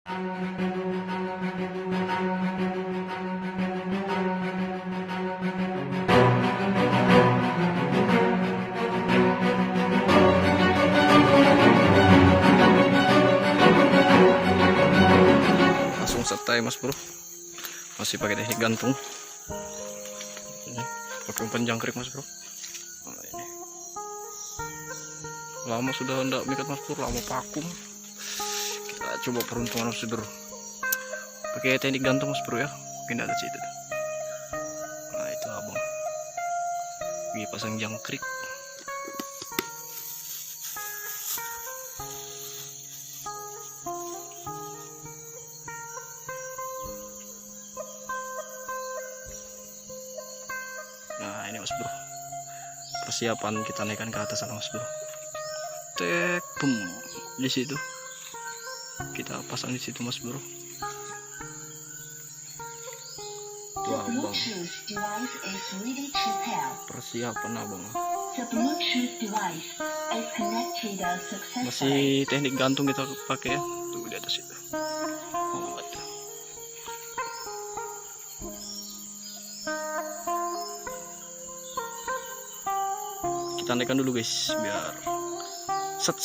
Langsung setai mas bro, masih pakai teknik gantung. Ini pakai umpan jangkrik mas bro. Nah, ini lama sudah hendak mikat mas bro, lama vakum. Kita coba peruntungan mas bro, pakai teknik gantung mas bro ya, mungkin ada situ. Nah itu abang ini pasang jangkrik. Nah ini mas bro, persiapan kita naikkan ke atas sana mas bro. Tek, boom, di situ kita pasang di situ mas bro. Itu abang, persiapan abang. Masih teknik gantung kita pakai ya, tuh di atas itu. Oh, itu. Kita naikkan dulu guys, biar set.